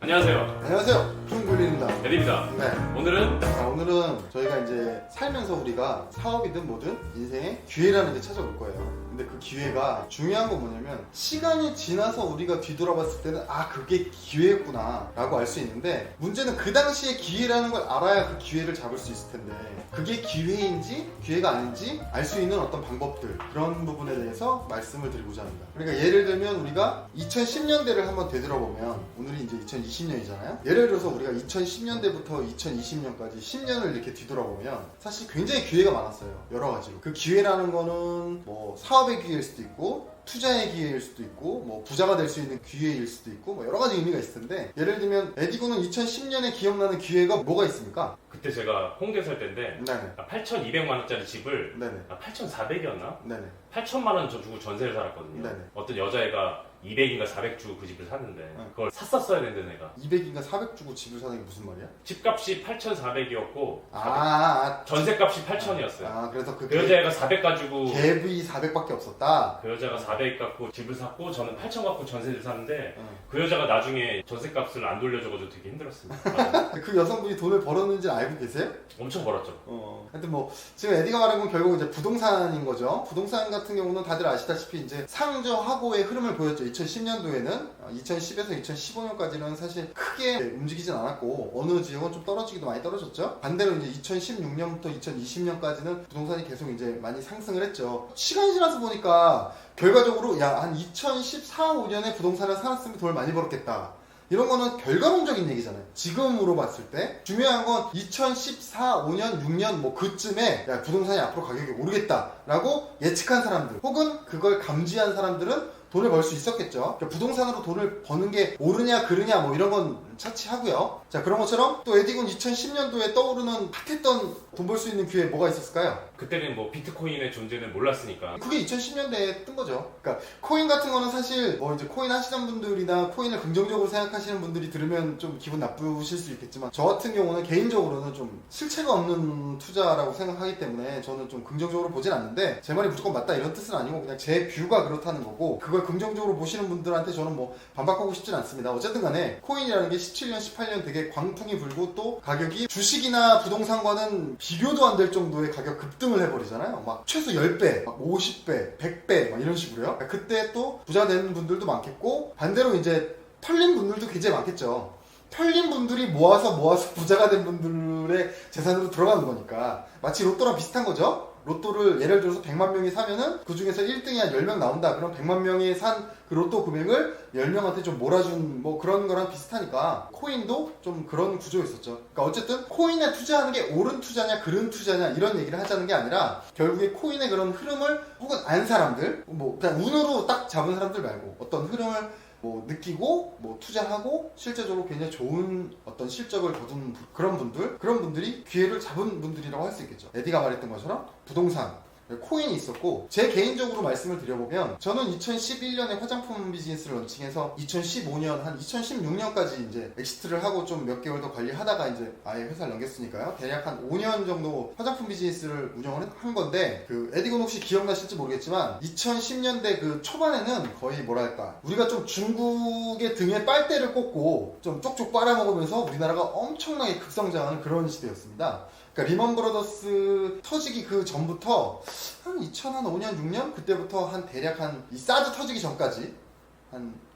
안녕하세요. 안녕하세요. 핑굴리입니다. 에디입니다. 네. 오늘은 저희가 이제 살면서 우리가 사업이든 뭐든 인생에 기회라는 게 찾아올 거예요. 근데 그 기회가 중요한 건 뭐냐면 시간이 지나서 우리가 뒤돌아봤을 때는 아 그게 기회였구나 라고 알 수 있는데 문제는 그 당시에 기회라는 걸 알아야 그 기회를 잡을 수 있을 텐데 그게 기회인지 기회가 아닌지 알 수 있는 어떤 방법들 그런 부분에 대해서 말씀을 드리고자 합니다. 그러니까 예를 들면 우리가 2010년대를 한번 되돌아보면 오늘이 이제 2020년이잖아요. 예를 들어서 우리가 2010년대부터 2020년까지 10년을 이렇게 뒤돌아보면 사실 굉장히 기회가 많았어요. 여러 가지로. 그 기회라는 거는 뭐 사업의 기회일 수도 있고 투자의 기회일 수도 있고 뭐 부자가 될 수 있는 기회일 수도 있고 뭐 여러 가지 의미가 있을 텐데 예를 들면 에디군은 2010년에 기억나는 기회가 뭐가 있습니까? 그때 제가 홍대 살 때인데 네네. 8,200만 원짜리 집을 네네. 8,400이었나? 네네. 8천만 원 주고 전세를 살았거든요. 네네. 어떤 여자애가 200인가 400 주고 그 집을 샀는데 그걸 샀었어야 되는데 내가 200인가 400 주고 집을 사는 게 무슨 말이야? 집값이 8,400이었고 전세값이 전세값이 8,000이었어요. 그래서 그 여자애가 400 가지고 갭이 400밖에 없었다? 그 여자가 400 갖고 집을 샀고 저는 8,000 갖고 전세를 샀는데 응. 그 여자가 나중에 전세값을 안 돌려줘가지고 되게 힘들었습니다. 그 여성분이 돈을 벌었는지 알고 계세요? 엄청 벌었죠. 하여튼 뭐 지금 에디가 말한 건 결국 이제 부동산인 거죠. 부동산 같은 경우는 다들 아시다시피 이제 상저하고의 흐름을 보였죠. 2010년도에는 2010에서 2015년까지는 사실 크게 움직이진 않았고 어느 지역은 좀 떨어지기도 많이 떨어졌죠. 반대로 이제 2016년부터 2020년까지는 부동산이 계속 이제 많이 상승을 했죠. 시간이 지나서 보니까 결과적으로 야 한 2014, 5년에 부동산을 사놨으면 돈을 많이 벌었겠다. 이런 거는 결과론적인 얘기잖아요. 지금으로 봤을 때 중요한 건 2014, 5년, 6년 뭐 그쯤에 야, 부동산이 앞으로 가격이 오르겠다라고 예측한 사람들 혹은 그걸 감지한 사람들은 돈을 벌 수 있었겠죠. 그러니까 부동산으로 돈을 버는 게 옳으냐 그르냐 뭐 이런 건 차치하고요. 자 그런 것처럼 또 에디군 2010년도에 떠오르는 핫했던 돈 벌 수 있는 기회 뭐가 있었을까요? 그때는 뭐 비트코인의 존재를 몰랐으니까 그게 2010년대에 뜬 거죠. 그러니까 코인 같은 거는 사실 뭐 이제 코인 하시는 분들이나 코인을 긍정적으로 생각하시는 분들이 들으면 좀 기분 나쁘실 수 있겠지만 저 같은 경우는 개인적으로는 좀 실체가 없는 투자라고 생각하기 때문에 저는 좀 긍정적으로 보진 않는데 제 말이 무조건 맞다 이런 뜻은 아니고 그냥 제 뷰가 그렇다는 거고 그걸 긍정적으로 보시는 분들한테 저는 뭐 반박하고 싶진 않습니다. 어쨌든 간에 코인이라는 게 17년, 18년 되게 광풍이 불고 또 가격이 주식이나 부동산과는 비교도 안 될 정도의 가격 급등을 해버리잖아요. 막 최소 10배, 막 50배, 100배 막 이런 식으로요. 그러니까 그때 또 부자 된 분들도 많겠고 반대로 이제 털린 분들도 굉장히 많겠죠. 털린 분들이 모아서 부자가 된 분들의 재산으로 들어가는 거니까 마치 로또랑 비슷한 거죠. 로또를 예를 들어서 100만 명이 사면은 그 중에서 1등이 한 10명 나온다. 그럼 100만 명이 산 그 로또 금액을 10명한테 좀 몰아준 뭐 그런 거랑 비슷하니까 코인도 좀 그런 구조가 있었죠. 그러니까 어쨌든 코인에 투자하는 게 옳은 투자냐 그른 투자냐 이런 얘기를 하자는 게 아니라 결국에 코인의 그런 흐름을 혹은 안 사람들 뭐 그냥 운으로 딱 잡은 사람들 말고 어떤 흐름을 뭐 느끼고 뭐 투자하고 실제적으로 굉장히 좋은 어떤 실적을 거둔 그런 분들이 기회를 잡은 분들이라고 할 수 있겠죠. 에디가 말했던 것처럼 부동산 코인이 있었고 제 개인적으로 말씀을 드려보면 저는 2011년에 화장품 비즈니스를 런칭해서 2015년 한 2016년까지 이제 엑시트를 하고 좀 몇 개월 더 관리하다가 이제 아예 회사를 넘겼으니까요. 대략 한 5년 정도 화장품 비즈니스를 운영을 한 건데 그 에디군 혹시 기억나실지 모르겠지만 2010년대 그 초반에는 거의 뭐랄까 우리가 좀 중국의 등에 빨대를 꽂고 좀 쪽쪽 빨아먹으면서 우리나라가 엄청나게 급성장하는 그런 시대였습니다. 그러니까 리먼 브러더스 터지기 그 전부터 한 2005년, 6년 그때부터 한 대략 한 이 사드 터지기 전까지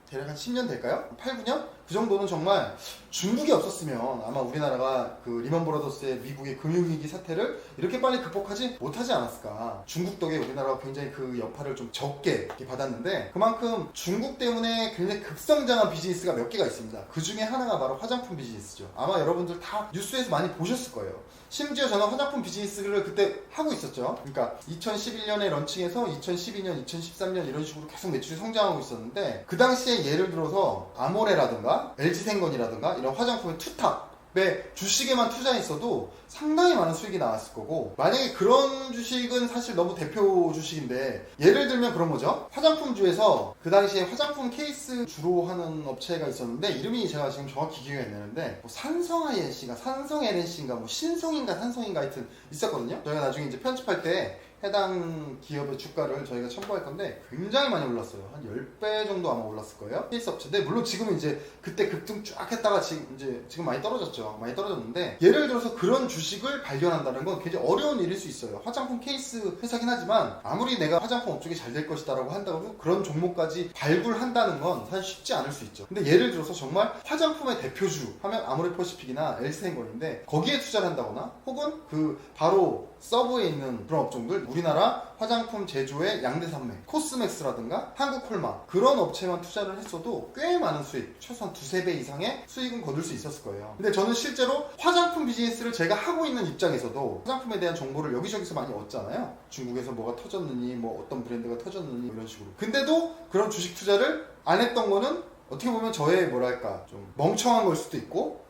대략 한 10년 될까요? 8, 9년? 그 정도는 정말 중국이 없었으면 아마 우리나라가 그 리먼 브러더스의 미국의 금융위기 사태를 이렇게 빨리 극복하지 못하지 않았을까. 중국 덕에 우리나라가 굉장히 그 여파를 좀 적게 받았는데 그만큼 중국 때문에 굉장히 급성장한 비즈니스가 몇 개가 있습니다. 그 중에 하나가 바로 화장품 비즈니스죠. 아마 여러분들 다 뉴스에서 많이 보셨을 거예요. 심지어 저는 화장품 비즈니스를 그때 하고 있었죠. 그러니까 2011년에 런칭해서 2012년, 2013년 이런 식으로 계속 매출이 성장하고 있었는데 그 당시에 예를 들어서 아모레라든가 LG생건이라든가 이런 화장품의 투탑의 주식에만 투자했어도 상당히 많은 수익이 나왔을 거고 만약에 그런 주식은 사실 너무 대표 주식인데 예를 들면 그런 거죠. 화장품주에서 그 당시에 화장품 케이스 주로 하는 업체가 있었는데 이름이 제가 지금 정확히 기억이 안 나는데 뭐 산성 LNC인가 뭐 신성인가 산성인가 하여튼 있었거든요. 저희가 나중에 이제 편집할 때 해당 기업의 주가를 저희가 첨부할 건데 굉장히 많이 올랐어요. 한 10배 정도 아마 올랐을 거예요. 케이스 업체인데 물론 지금은 이제 그때 급등 쫙 했다가 지금 많이 떨어졌죠. 많이 떨어졌는데 예를 들어서 그런 주식을 발견한다는 건 굉장히 어려운 일일 수 있어요. 화장품 케이스 회사긴 하지만 아무리 내가 화장품 업종이 잘 될 것이다 라고 한다고 그런 종목까지 발굴한다는 건 사실 쉽지 않을 수 있죠. 근데 예를 들어서 정말 화장품의 대표주 하면 아모레퍼시픽이나 엘스텐걸인데 거기에 투자를 한다거나 혹은 그 바로 서브에 있는 그런 업종들, 우리나라 화장품 제조의 양대산맥, 코스맥스라든가 한국콜마 그런 업체만 투자를 했어도 꽤 많은 수익, 최소한 2~3배 이상의 수익은 거둘 수 있었을 거예요. 근데 저는 실제로 화장품 비즈니스를 제가 하고 있는 입장에서도 화장품에 대한 정보를 여기저기서 많이 얻잖아요. 중국에서 뭐가 터졌느니, 뭐 어떤 브랜드가 터졌느니 이런 식으로. 근데도 그런 주식 투자를 안 했던 거는 어떻게 보면 저의 뭐랄까 좀 멍청한 걸 수도 있고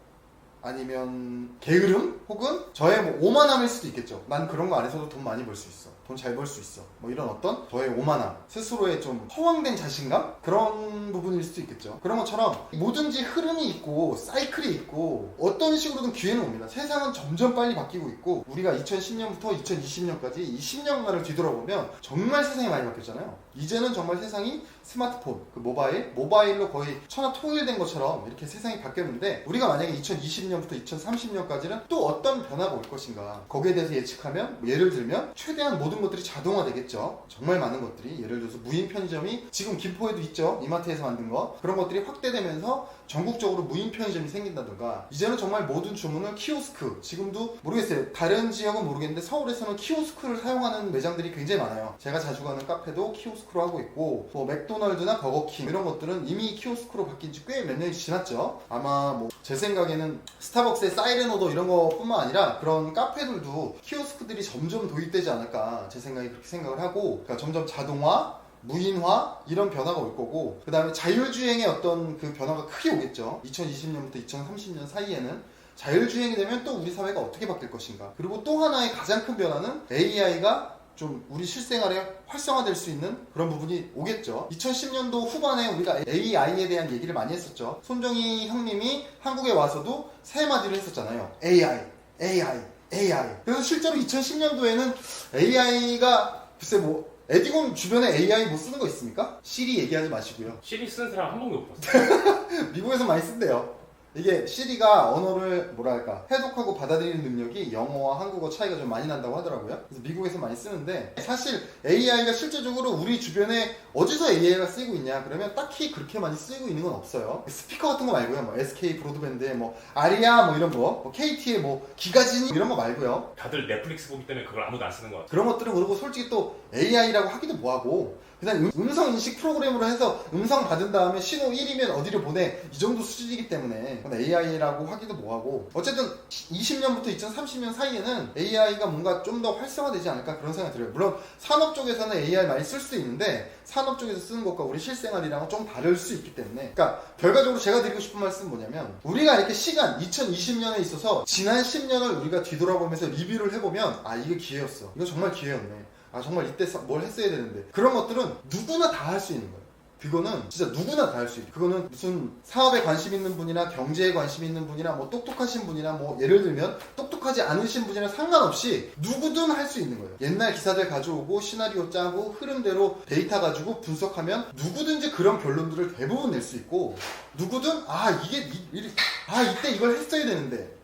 아니면 게으름? 혹은 저의 뭐 오만함일 수도 있겠죠. 난 그런 거 안 해서도 돈 많이 벌 수 있어. 돈 잘 벌 수 있어. 뭐 이런 어떤 저의 오만함, 스스로의 좀 허황된 자신감? 그런 부분일 수도 있겠죠. 그런 것처럼 뭐든지 흐름이 있고 사이클이 있고 어떤 식으로든 기회는 옵니다. 세상은 점점 빨리 바뀌고 있고 우리가 2010년부터 2020년까지 이 10년간을 뒤돌아보면 정말 세상이 많이 바뀌었잖아요. 이제는 정말 세상이 스마트폰, 그 모바일로 거의 천하통일된 것처럼 이렇게 세상이 바뀌었는데 우리가 만약에 2020년부터 2030년까지는 또 어떤 변화가 올 것인가 거기에 대해서 예측하면 예를 들면 최대한 모든 것들이 자동화되겠죠. 정말 많은 것들이 예를 들어서 무인 편의점이 지금 김포에도 있죠. 이마트에서 만든 거 그런 것들이 확대되면서 전국적으로 무인 편의점이 생긴다든가 이제는 정말 모든 주문을 키오스크 지금도 모르겠어요. 다른 지역은 모르겠는데 서울에서는 키오스크를 사용하는 매장들이 굉장히 많아요. 제가 자주 가는 카페도 키오스크로 하고 있고 뭐 맥도날드나 버거킹 이런 것들은 이미 키오스크로 바뀐 지 꽤 몇 년이 지났죠. 아마 뭐 제 생각에는 스타벅스의 사이렌 오더 이런 것뿐만 아니라 그런 카페들도 키오스크들이 점점 도입되지 않을까 제 생각에 그렇게 생각을 하고 그러니까 점점 자동화 무인화 이런 변화가 올 거고 그 다음에 자율주행의 어떤 그 변화가 크게 오겠죠. 2020년부터 2030년 사이에는 자율주행이 되면 또 우리 사회가 어떻게 바뀔 것인가. 그리고 또 하나의 가장 큰 변화는 AI가 좀 우리 실생활에 활성화될 수 있는 그런 부분이 오겠죠. 2010년도 후반에 우리가 AI에 대한 얘기를 많이 했었죠. 손정희 형님이 한국에 와서도 세 마디를 했었잖아요. AI. 그래서 실제로 2010년도에는 AI가 글쎄 뭐 에디곤 주변에 AI 뭐 쓰는 거 있습니까? 시리 얘기하지 마시고요. 시리 쓰는 사람 한 번도 못 봤어요. 미국에서 많이 쓴대요. 이게 시리가 언어를 뭐랄까 해독하고 받아들이는 능력이 영어와 한국어 차이가 좀 많이 난다고 하더라고요. 그래서 미국에서 많이 쓰는데 사실 AI가 실제적으로 우리 주변에 어디서 AI가 쓰이고 있냐 그러면 딱히 그렇게 많이 쓰이고 있는 건 없어요. 스피커 같은 거 말고요. 뭐 SK 브로드밴드의 뭐 아리아 뭐 이런 거, 뭐 KT의 뭐 기가진 이런 거 말고요. 다들 넷플릭스 보기 때문에 그걸 아무도 안 쓰는 것 같아요. 그런 것들은 그리고 솔직히 또 AI라고 하기도 뭐하고 그냥 음성 인식 프로그램으로 해서 음성 받은 다음에 신호 1이면 어디로 보내 이 정도 수준이기 때문에 AI라고 하기도 뭐하고 어쨌든 20년부터 2030년 사이에는 AI가 뭔가 좀 더 활성화되지 않을까 그런 생각이 들어요. 물론 산업 쪽에서는 AI 많이 쓸 수 있는데 산업 쪽에서 쓰는 것과 우리 실생활이랑은 좀 다를 수 있기 때문에 그러니까 결과적으로 제가 드리고 싶은 말씀은 뭐냐면 우리가 이렇게 시간 2020년에 있어서 지난 10년을 우리가 뒤돌아보면서 리뷰를 해보면 아 이게 기회였어. 이거 정말 기회였네. 아 정말 이때 뭘 했어야 되는데 그런 것들은 누구나 다 할 수 있는 거예요. 그거는 진짜 누구나 다 할 수 있고 그거는 무슨 사업에 관심 있는 분이나 경제에 관심 있는 분이나 뭐 똑똑하신 분이나 뭐 예를 들면 똑똑하지 않으신 분이나 상관없이 누구든 할 수 있는 거예요. 옛날 기사들 가져오고 시나리오 짜고 흐름대로 데이터 가지고 분석하면 누구든지 그런 결론들을 대부분 낼 수 있고 누구든 이때 이걸 했어야 되는데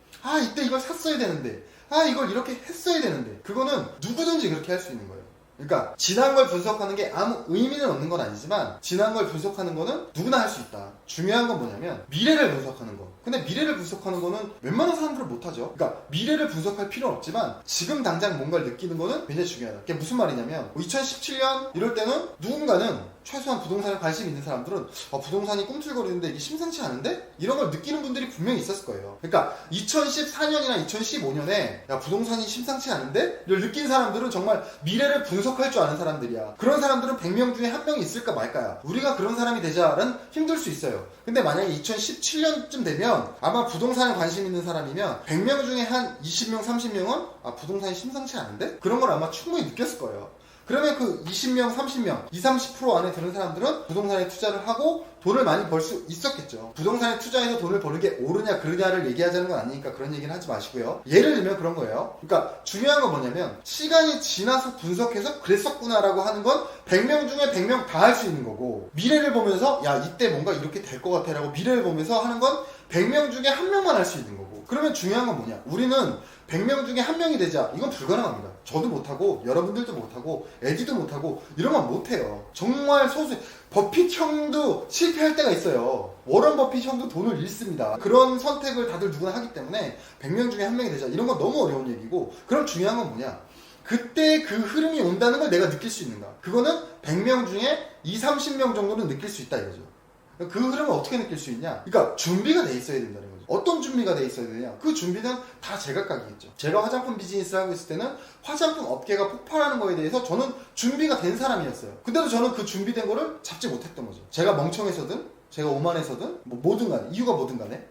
이때 이걸 샀어야 되는데 이걸 이렇게 했어야 되는데 그거는 누구든지 그렇게 할 수 있는 거예요. 그러니까 지난 걸 분석하는 게 아무 의미는 없는 건 아니지만 지난 걸 분석하는 거는 누구나 할 수 있다. 중요한 건 뭐냐면 미래를 분석하는 거. 근데 미래를 분석하는 거는 웬만한 사람들은 못하죠. 그러니까 미래를 분석할 필요는 없지만 지금 당장 뭔가를 느끼는 거는 굉장히 중요하다. 그게 무슨 말이냐면 2017년 이럴 때는 누군가는 최소한 부동산에 관심 있는 사람들은 부동산이 꿈틀거리는데 이게 심상치 않은데? 이런 걸 느끼는 분들이 분명히 있었을 거예요. 그러니까 2014년이나 2015년에 야 부동산이 심상치 않은데? 이걸 느낀 사람들은 정말 미래를 분석할 줄 아는 사람들이야. 그런 사람들은 100명 중에 한 명이 있을까 말까야. 우리가 그런 사람이 되자는 힘들 수 있어요. 근데 만약에 2017년쯤 되면 아마 부동산에 관심 있는 사람이면 100명 중에 한 20명, 30명은 부동산이 심상치 않은데? 그런 걸 아마 충분히 느꼈을 거예요. 그러면 그 20명, 30명, 20, 30% 안에 드는 사람들은 부동산에 투자를 하고 돈을 많이 벌 수 있었겠죠. 부동산에 투자해서 돈을 버는 게 옳으냐 그르냐를 얘기하자는 건 아니니까 그런 얘기는 하지 마시고요. 예를 들면 그런 거예요. 그러니까 중요한 건 뭐냐면 시간이 지나서 분석해서 그랬었구나라고 하는 건 100명 중에 100명 다 할 수 있는 거고, 미래를 보면서 야 이때 뭔가 이렇게 될 것 같아 라고 미래를 보면서 하는 건 100명 중에 1명만 할 수 있는 거고. 그러면 중요한 건 뭐냐, 우리는 100명 중에 1명이 되자, 이건 불가능합니다. 저도 못하고 여러분들도 못하고 에디도 못하고 이런 건 못해요. 정말 소수. 버핏 형도 실패할 때가 있어요. 워런 버핏 형도 돈을 잃습니다. 그런 선택을 다들 누구나 하기 때문에 100명 중에 1명이 되자, 이런 건 너무 어려운 얘기고, 그럼 중요한 건 뭐냐, 그때 그 흐름이 온다는 걸 내가 느낄 수 있는가. 그거는 100명 중에 20, 30명 정도는 느낄 수 있다 이거죠. 그 흐름을 어떻게 느낄 수 있냐, 그러니까 준비가 돼 있어야 된다는 거죠. 어떤 준비가 돼 있어야 되냐, 그 준비는 다 제각각이겠죠. 제가 화장품 비즈니스를 하고 있을 때는 화장품 업계가 폭발하는 거에 대해서 저는 준비가 된 사람이었어요. 근데도 저는 그 준비된 거를 잡지 못했던 거죠. 제가 멍청해서든 제가 오만해서든 뭐든 간에, 이유가 뭐든 간에.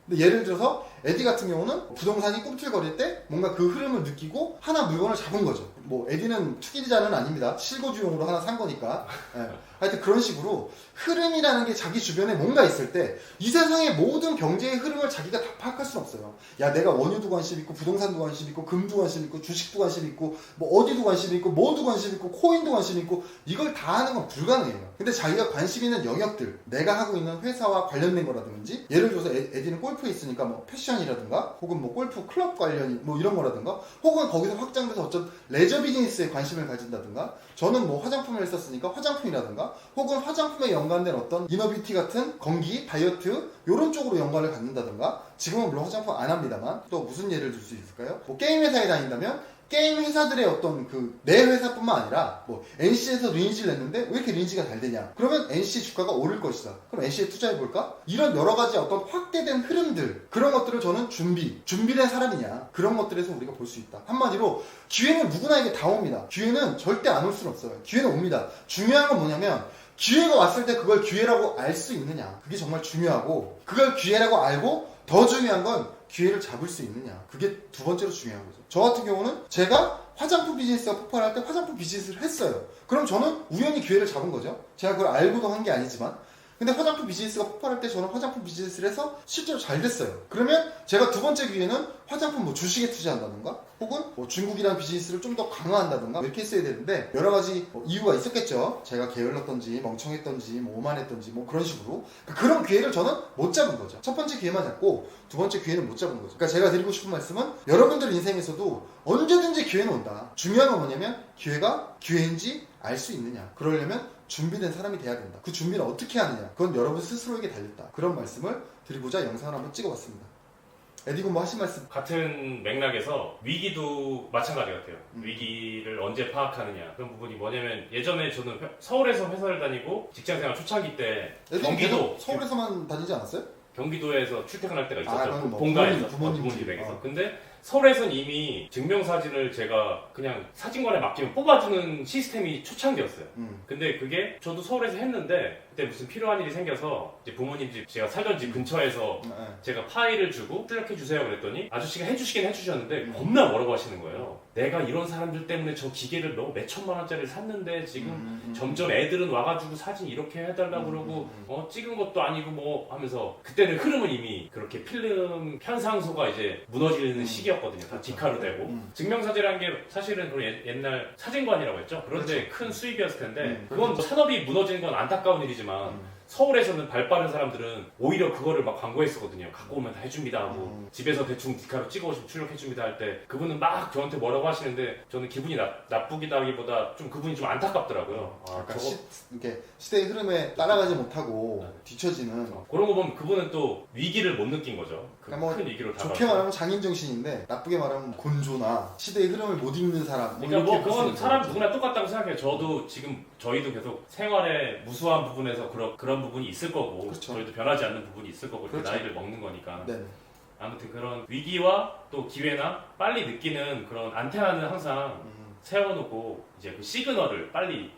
근데 예를 들어서 에디 같은 경우는 부동산이 꿈틀거릴 때 뭔가 그 흐름을 느끼고 하나 물건을 잡은 거죠. 뭐 에디는 투기자는 아닙니다. 실거주용으로 하나 산 거니까. 하여튼 그런 식으로 흐름이라는 게 자기 주변에 뭔가 있을 때 이 세상의 모든 경제의 흐름을 자기가 다 파악할 수는 없어요. 야, 내가 원유도 관심 있고 부동산도 관심 있고 금도 관심 있고 주식도 관심 있고 뭐 어디도 관심 있고 뭐도 관심 있고 코인도 관심 있고 이걸 다 하는 건 불가능해요. 근데 자기가 관심 있는 영역들, 내가 하고 있는 회사와 관련된 거라든지, 예를 들어서 에디는 골프에 있으니까 뭐 패션이라든가 혹은 뭐 골프 클럽 관련이 뭐 이런 거라든가, 혹은 거기서 확장돼서 어떤 레저 비즈니스에 관심을 가진다든가, 저는 뭐 화장품을 했었으니까 화장품이라든가, 혹은 화장품에 연관된 어떤 이너뷰티 같은 건기, 다이어트 이런 쪽으로 연관을 갖는다든가, 지금은 물론 화장품 안 합니다만 또 무슨 예를 들 수 있을까요? 뭐 게임 회사에 다닌다면 게임 회사들의 어떤 그 내 회사뿐만 아니라 뭐 NC에서 리니지를 냈는데 왜 이렇게 리니지가 잘 되냐? 그러면 NC 주가가 오를 것이다. 그럼 NC에 투자해볼까? 이런 여러 가지 어떤 확대된 흐름들, 그런 것들을 저는 준비된 사람이냐, 그런 것들에서 우리가 볼 수 있다. 한마디로 기회는 누구나에게 다 옵니다. 기회는 절대 안 올 수는 없어요. 기회는 옵니다. 중요한 건 뭐냐면 기회가 왔을 때 그걸 기회라고 알 수 있느냐, 그게 정말 중요하고, 그걸 기회라고 알고 더 중요한 건 기회를 잡을 수 있느냐, 그게 두 번째로 중요한 거죠. 저 같은 경우는 제가 화장품 비즈니스가 폭발할 때 화장품 비즈니스를 했어요. 그럼 저는 우연히 기회를 잡은 거죠. 제가 그걸 알고도 한 게 아니지만. 근데 화장품 비즈니스가 폭발할 때 저는 화장품 비즈니스를 해서 실제로 잘 됐어요. 그러면 제가 두 번째 기회는 화장품 뭐 주식에 투자한다던가, 혹은 뭐 중국이랑 비즈니스를 좀 더 강화한다던가, 이렇게 했어야 되는데 여러 가지 뭐 이유가 있었겠죠. 제가 게을렀던지 멍청했던지 뭐 오만했던지 뭐 그런 식으로, 그런 기회를 저는 못 잡은 거죠. 첫 번째 기회만 잡고 두 번째 기회는 못 잡은 거죠. 그러니까 제가 드리고 싶은 말씀은, 여러분들 인생에서도 언제든지 기회는 온다. 중요한 건 뭐냐면 기회가 기회인지 알 수 있느냐. 그러려면 준비된 사람이 돼야 된다. 그 준비를 어떻게 하느냐, 그건 여러분 스스로에게 달렸다. 그런 말씀을 드리고자 영상을 한번 찍어봤습니다. 에디군 뭐 하신 말씀? 같은 맥락에서 위기도 마찬가지 같아요. 위기를 언제 파악하느냐, 그런 부분이 뭐냐면, 예전에 저는 서울에서 회사를 다니고 직장생활 초창기 때 경기도 서울에서만 다니지 않았어요? 경기도에서 출퇴근할 때가 있었죠. 그건 뭐 본가에서 부모님 댁에서. 근데 서울에선 이미 증명사진을 제가 그냥 사진관에 맡기면 뽑아주는 시스템이 초창기였어요. 근데 그게 저도 서울에서 했는데, 그때 무슨 필요한 일이 생겨서 이제 부모님 집, 제가 살던 집 근처에서 제가 파일을 주고 출력해주세요 그랬더니 아저씨가 해주시긴 해주셨는데 겁나 뭐라고 하시는 거예요. 내가 이런 사람들 때문에 저 기계를 너무 몇 천만 원짜리를 샀는데 지금 점점 애들은 와가지고 사진 이렇게 해달라고 그러고 찍은 것도 아니고 뭐 하면서, 그때는 흐름은 이미 그렇게 필름 편상소가 이제 무너지는 시기였거든요. 다 디카로 되고. 증명사진이라는 게 사실은 그런 옛날 사진관이라고 했죠. 그런데 큰 수입이었을 텐데, 그건 뭐 산업이 무너지는 건 안타까운 일이지만 서울에서는 발 빠른 사람들은 오히려 그거를 막 광고했었거든요. 갖고 오면 다 해줍니다 하고, 집에서 대충 디카로 찍어오시면 출력해줍니다 할 때 그분은 막 저한테 뭐라고 하시는데, 저는 기분이 나쁘기보다 좀 그분이 좀 안타깝더라고요. 그러니까 이렇게 시대의 흐름에 따라가지 못하고 뒤처지는 그런 거 보면 그분은 또 위기를 못 느낀 거죠. 그 그러니까 뭐 큰 위기로 좋게 말하면 장인정신인데, 나쁘게 말하면 곤조나 시대의 흐름을 못 읽는 사람. 그러니까 뭐 그건 사람 누구나 똑같다고 생각해요. 저도 지금 저희도 계속 생활의 무수한 부분에서 그런 부분이 있을 거고, 그렇죠. 저희도 변하지 않는 부분이 있을 거고, 그렇죠. 나이를 먹는 거니까. 네. 아무튼 그런 위기와 또 기회나 빨리 느끼는 그런 안테나는 항상 세워놓고 이제 그 시그널을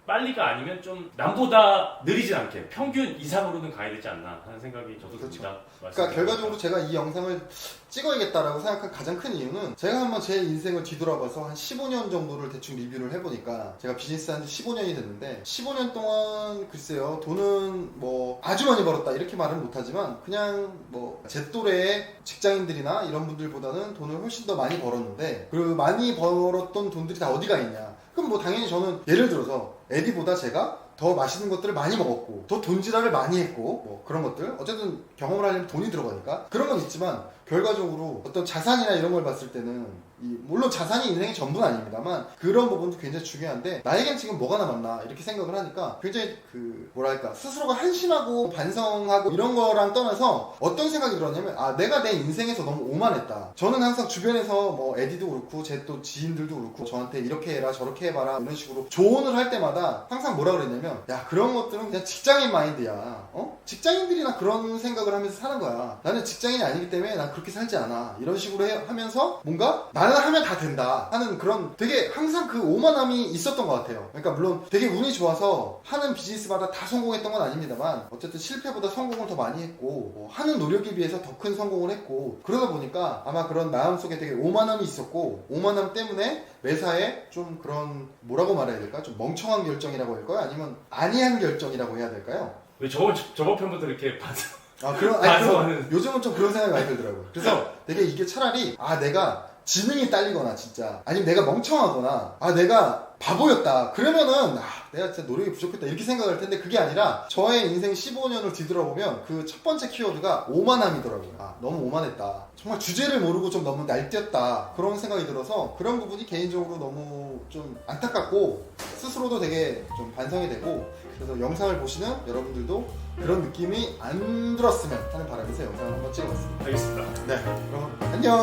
빨리가 아니면 좀 남보다 느리진 않게 평균 이상으로는 가야 되지 않나 하는 생각이 저도 그렇죠. 듭니다. 그러니까 결과적으로 제가 이 영상을 찍어야겠다라고 생각한 가장 큰 이유는 제가 한번 제 인생을 뒤돌아봐서 한 15년 정도를 대충 리뷰를 해보니까 제가 비즈니스 한 지 15년이 됐는데 15년 동안 글쎄요 돈은 뭐 아주 많이 벌었다 이렇게 말은 못하지만 그냥 뭐 제 또래의 직장인들이나 이런 분들보다는 돈을 훨씬 더 많이 벌었는데 그 많이 벌었던 돈들이 다 어디가 있냐 그럼 뭐 당연히 저는 예를 들어서 에디보다 제가 더 맛있는 것들을 많이 먹었고 더 돈지랄을 많이 했고 뭐 그런 것들 어쨌든 경험을 하려면 돈이 들어가니까 그런 건 있지만 결과적으로 어떤 자산이나 이런 걸 봤을 때는 물론 자산이 인생의 전부는 아닙니다만 그런 부분도 굉장히 중요한데 나에겐 지금 뭐가 남았나 이렇게 생각을 하니까 굉장히 그 뭐랄까 스스로가 한심하고 반성하고 이런 거랑 떠나서 어떤 생각이 들었냐면 아 내가 내 인생에서 너무 오만했다. 저는 항상 주변에서 뭐 에디도 그렇고 제 또 지인들도 그렇고 저한테 이렇게 해라 저렇게 해봐라 이런 식으로 조언을 할 때마다 항상 뭐라 그랬냐면 야 그런 것들은 그냥 직장인 마인드야. 직장인들이나 그런 생각을 하면서 사는 거야. 나는 직장인이 아니기 때문에 난 그렇게 살지 않아. 이런 식으로 하면서 뭔가 나는 하면 다 된다 하는 그런 되게 항상 그 오만함이 있었던 것 같아요. 그러니까 물론 되게 운이 좋아서 하는 비즈니스마다 다 성공했던 건 아닙니다만 어쨌든 실패보다 성공을 더 많이 했고 뭐 하는 노력에 비해서 더 큰 성공을 했고 그러다 보니까 아마 그런 마음속에 되게 오만함이 있었고 오만함 때문에 매사에 좀 그런 뭐라고 말해야 될까? 좀 멍청한 결정이라고 할까요? 아니면 아니한 결정이라고 해야 될까요? 왜 저번 편부터 이렇게 반성? 그런 요즘은 좀 그런 생각이 많이 들더라고요. 그래서 되게 이게 차라리 내가 지능이 딸리거나 진짜 아니면 내가 멍청하거나 내가 바보였다 그러면은 내가 진짜 노력이 부족했다 이렇게 생각할 텐데 그게 아니라 저의 인생 15년을 뒤돌아보면 그 첫 번째 키워드가 오만함이더라고요. 너무 오만했다. 정말 주제를 모르고 좀 너무 날뛰었다 그런 생각이 들어서 그런 부분이 개인적으로 너무 좀 안타깝고 스스로도 되게 좀 반성이 되고 그래서 영상을 보시는 여러분들도 그런 느낌이 안 들었으면 하는 바람에서 영상을 한번 찍어봤습니다. 알겠습니다. 네, 그럼 안녕.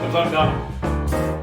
감사합니다.